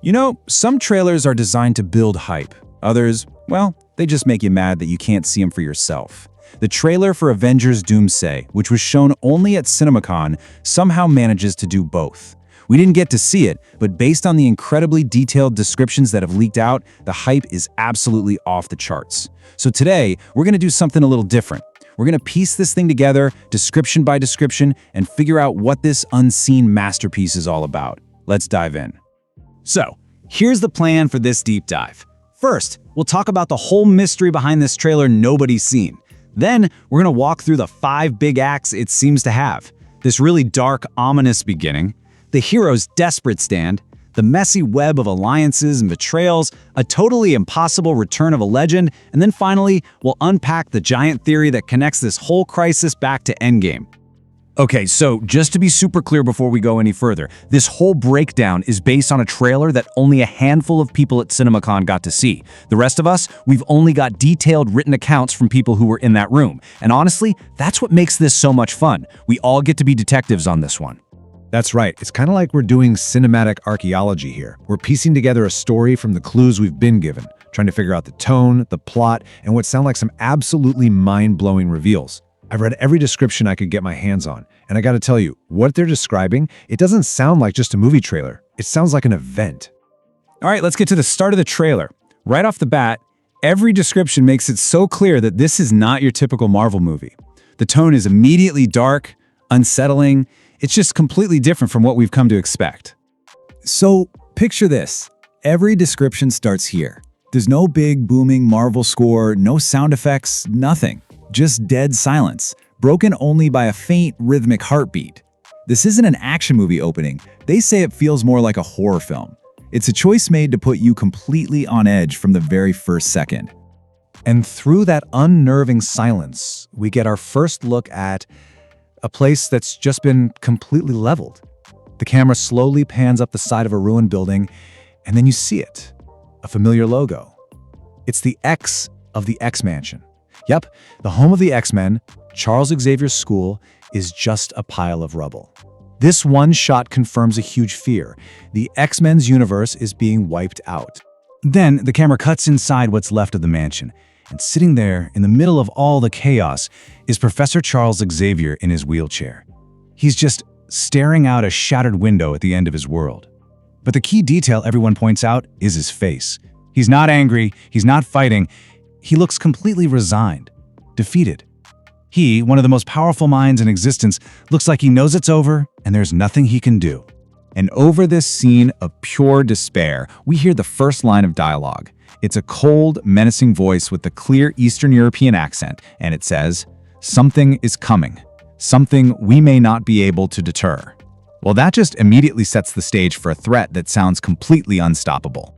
You know, some trailers are designed to build hype. Others, well, they just make you mad that you can't see them for yourself. The trailer for Avengers Doomsday, which was shown only at CinemaCon, somehow manages to do both. We didn't get to see it, but based on the incredibly detailed descriptions that have leaked out, the hype is absolutely off the charts. So today, we're going to do something a little different. We're going to piece this thing together, description by description, and figure out what this unseen masterpiece is all about. Let's dive in. So, here's the plan for this deep dive. First, we'll talk about the whole mystery behind this trailer nobody's seen. Then, we're going to walk through the 5 big acts it seems to have. This really dark, ominous beginning, the hero's desperate stand, the messy web of alliances and betrayals, a totally impossible return of a legend, and then finally, we'll unpack the giant theory that connects this whole crisis back to Endgame. Okay, so just to be super clear before we go any further, this whole breakdown is based on a trailer that only a handful of people at CinemaCon got to see. The rest of us, we've only got detailed written accounts from people who were in that room. And honestly, that's what makes this so much fun. We all get to be detectives on this one. That's right. It's kind of like we're doing cinematic archaeology here. We're piecing together a story from the clues we've been given, trying to figure out the tone, the plot, and what sound like some absolutely mind-blowing reveals. I've read every description I could get my hands on, and I gotta tell you, what they're describing, it doesn't sound like just a movie trailer. It sounds like an event. All right, let's get to the start of the trailer. Right off the bat, every description makes it so clear that this is not your typical Marvel movie. The tone is immediately dark, unsettling. It's just completely different from what we've come to expect. So, picture this. Every description starts here. There's no big, booming Marvel score, no sound effects, nothing. Just dead silence, broken only by a faint, rhythmic heartbeat. This isn't an action movie opening. They say it feels more like a horror film. It's a choice made to put you completely on edge from the very first second. And through that unnerving silence, we get our first look at a place that's just been completely leveled. The camera slowly pans up the side of a ruined building, and then you see it, a familiar logo. It's the X of the X-Mansion. Yep, the home of the X-Men, Charles Xavier's school, is just a pile of rubble. This one shot confirms a huge fear. The X-Men's universe is being wiped out. Then the camera cuts inside what's left of the mansion, and sitting there in the middle of all the chaos is Professor Charles Xavier in his wheelchair. He's just staring out a shattered window at the end of his world. But the key detail everyone points out is his face. He's not angry, he's not fighting. He looks completely resigned, defeated. He, one of the most powerful minds in existence, looks like he knows it's over and there's nothing he can do. And over this scene of pure despair, we hear the first line of dialogue. It's a cold, menacing voice with a clear Eastern European accent, and it says, "Something is coming. Something we may not be able to deter." Well, that just immediately sets the stage for a threat that sounds completely unstoppable.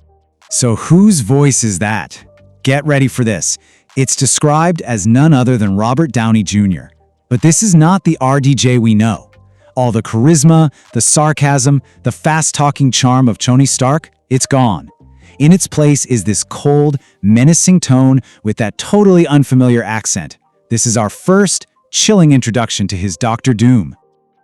So whose voice is that? Get ready for this. It's described as none other than Robert Downey Jr. But this is not the RDJ we know. All the charisma, the sarcasm, the fast-talking charm of Tony Stark, it's gone. In its place is this cold, menacing tone with that totally unfamiliar accent. This is our first, chilling introduction to his Dr. Doom.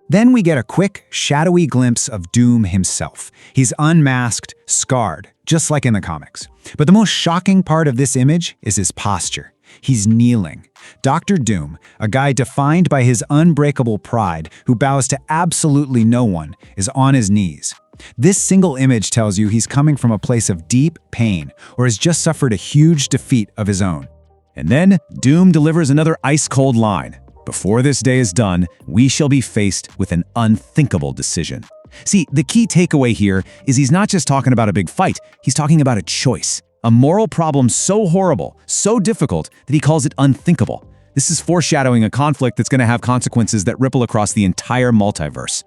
Then we get a quick, shadowy glimpse of Doom himself. He's unmasked, scarred, just like in the comics. But the most shocking part of this image is his posture. He's kneeling. Dr. Doom, a guy defined by his unbreakable pride, who bows to absolutely no one, is on his knees. This single image tells you he's coming from a place of deep pain, or has just suffered a huge defeat of his own. And then, Doom delivers another ice-cold line. "Before this day is done, we shall be faced with an unthinkable decision." See, the key takeaway here is he's not just talking about a big fight, he's talking about a choice. A moral problem so horrible, so difficult, that he calls it unthinkable. This is foreshadowing a conflict that's going to have consequences that ripple across the entire multiverse.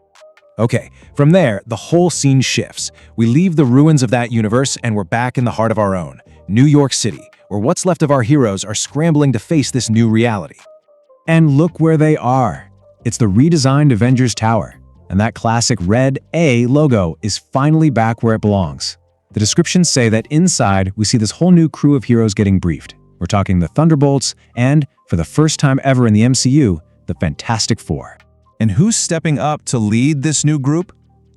Okay, from there, the whole scene shifts. We leave the ruins of that universe and we're back in the heart of our own, New York City, where what's left of our heroes are scrambling to face this new reality. And look where they are. It's the redesigned Avengers Tower, and that classic red A logo is finally back where it belongs. The descriptions say that inside, we see this whole new crew of heroes getting briefed. We're talking the Thunderbolts and, for the first time ever in the MCU, the Fantastic Four. And who's stepping up to lead this new group?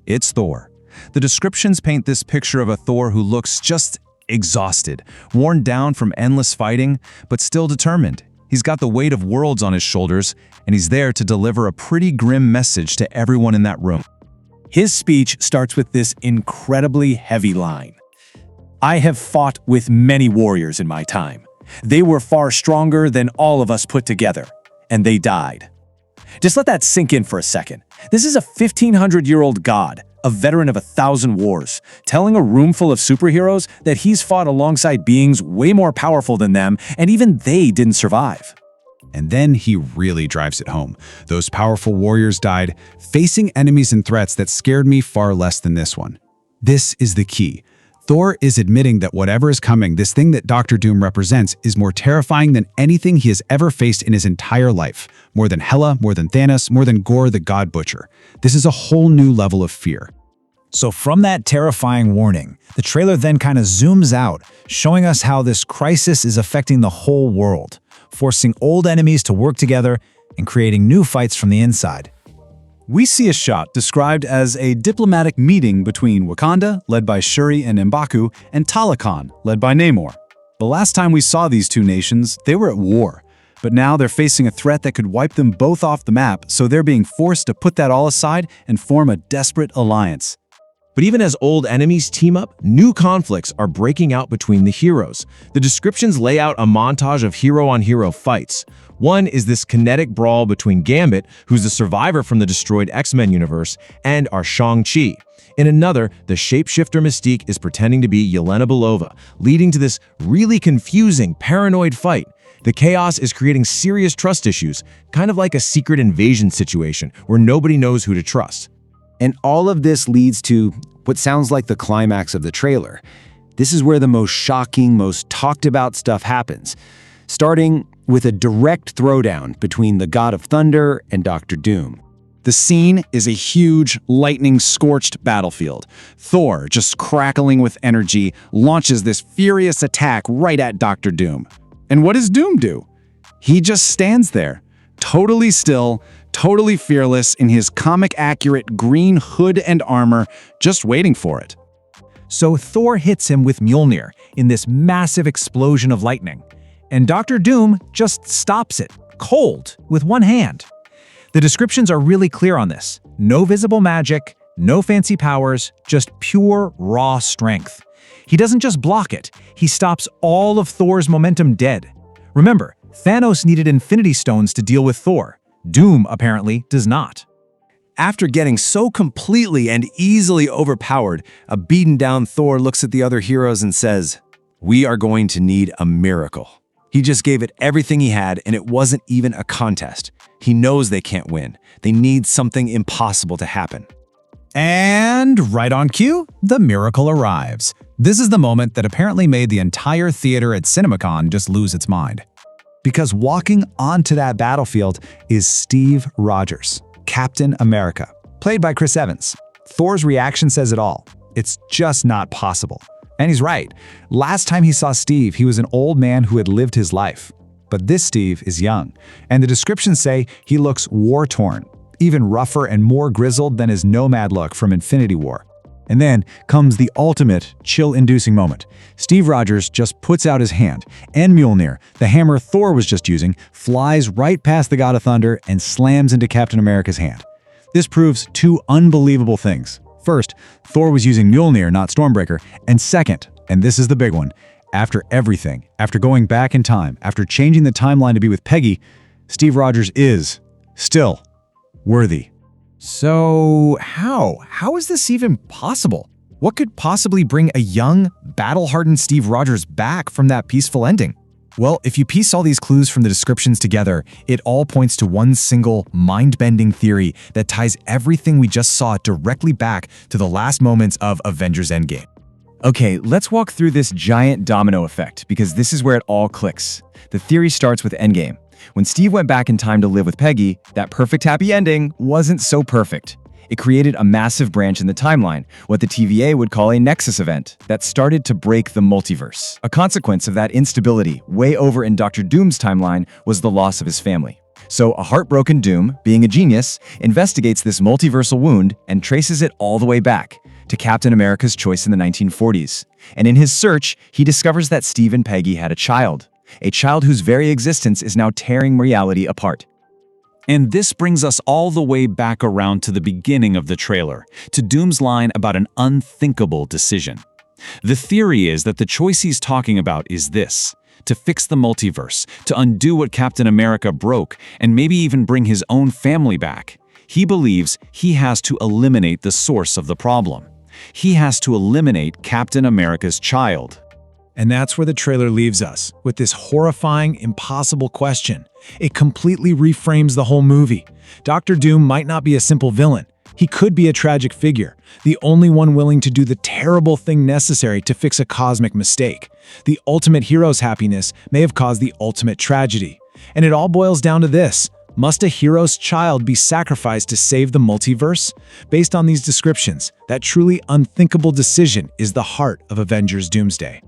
It's Thor. The descriptions paint this picture of a Thor who looks just exhausted, worn down from endless fighting, but still determined. He's got the weight of worlds on his shoulders, and he's there to deliver a pretty grim message to everyone in that room. His speech starts with this incredibly heavy line. "I have fought with many warriors in my time. They were far stronger than all of us put together, and they died." Just let that sink in for a second. This is a 1,500-year-old god, a veteran of 1,000 wars, telling a room full of superheroes that he's fought alongside beings way more powerful than them, and even they didn't survive. And then he really drives it home. Those powerful warriors died, facing enemies and threats that scared me far less than this one. This is the key. Thor is admitting that whatever is coming, this thing that Doctor Doom represents, is more terrifying than anything he has ever faced in his entire life. More than Hela, more than Thanos, more than Gore the God Butcher. This is a whole new level of fear. So from that terrifying warning, the trailer then kind of zooms out, showing us how this crisis is affecting the whole world, forcing old enemies to work together and creating new fights from the inside. We see a shot described as a diplomatic meeting between Wakanda, led by Shuri and M'Baku, and Talokan, led by Namor. The last time we saw these two nations, they were at war, but now they're facing a threat that could wipe them both off the map, so they're being forced to put that all aside and form a desperate alliance. But even as old enemies team up, new conflicts are breaking out between the heroes. The descriptions lay out a montage of hero-on-hero fights. One is this kinetic brawl between Gambit, who's the survivor from the destroyed X-Men universe, and our Shang-Chi. In another, the shapeshifter Mystique is pretending to be Yelena Belova, leading to this really confusing, paranoid fight. The chaos is creating serious trust issues, kind of like a secret invasion situation where nobody knows who to trust. And all of this leads to what sounds like the climax of the trailer. This is where the most shocking, most talked about stuff happens, starting with a direct throwdown between the God of Thunder and Doctor Doom. The scene is a huge, lightning-scorched battlefield. Thor, just crackling with energy, launches this furious attack right at Doctor Doom. And what does Doom do? He just stands there, totally still, totally fearless in his comic-accurate green hood and armor, just waiting for it. So Thor hits him with Mjolnir in this massive explosion of lightning, and Doctor Doom just stops it, cold, with one hand. The descriptions are really clear on this. No visible magic, no fancy powers, just pure, raw strength. He doesn't just block it, he stops all of Thor's momentum dead. Remember, Thanos needed Infinity Stones to deal with Thor. Doom, apparently, does not. After getting so completely and easily overpowered, a beaten-down Thor looks at the other heroes and says, "We are going to need a miracle." He just gave it everything he had, and it wasn't even a contest. He knows they can't win. They need something impossible to happen. And right on cue, the miracle arrives. This is the moment that apparently made the entire theater at CinemaCon just lose its mind. Because walking onto that battlefield is Steve Rogers, Captain America, played by Chris Evans. Thor's reaction says it all. It's just not possible. And he's right. Last time he saw Steve, he was an old man who had lived his life. But this Steve is young, and the descriptions say he looks war-torn, even rougher and more grizzled than his nomad look from Infinity War. And then comes the ultimate chill-inducing moment. Steve Rogers just puts out his hand, and Mjolnir, the hammer Thor was just using, flies right past the God of Thunder and slams into Captain America's hand. This proves two unbelievable things. First, Thor was using Mjolnir, not Stormbreaker, and second, and this is the big one, after everything, after going back in time, after changing the timeline to be with Peggy, Steve Rogers is still worthy. So how is this even possible? What could possibly bring a young, battle-hardened Steve Rogers back from that peaceful ending? Well, if you piece all these clues from the descriptions together, it all points to one single, mind-bending theory that ties everything we just saw directly back to the last moments of Avengers Endgame. Okay, let's walk through this giant domino effect, because this is where it all clicks. The theory starts with Endgame. When Steve went back in time to live with Peggy, that perfect happy ending wasn't so perfect. It created a massive branch in the timeline, what the TVA would call a nexus event, that started to break the multiverse. A consequence of that instability, way over in Doctor Doom's timeline, was the loss of his family. So a heartbroken Doom, being a genius, investigates this multiversal wound and traces it all the way back. to Captain America's choice in the 1940s. And in his search, he discovers that Steve and Peggy had a child whose very existence is now tearing reality apart. And this brings us all the way back around to the beginning of the trailer, to Doom's line about an unthinkable decision. The theory is that the choice he's talking about is this: to fix the multiverse, to undo what Captain America broke, and maybe even bring his own family back. He believes he has to eliminate the source of the problem. He has to eliminate Captain America's child. And that's where the trailer leaves us, with this horrifying, impossible question. It completely reframes the whole movie. Dr. Doom might not be a simple villain. He could be a tragic figure, the only one willing to do the terrible thing necessary to fix a cosmic mistake. The ultimate hero's happiness may have caused the ultimate tragedy. And it all boils down to this: must a hero's child be sacrificed to save the multiverse? Based on these descriptions, that truly unthinkable decision is the heart of Avengers Doomsday.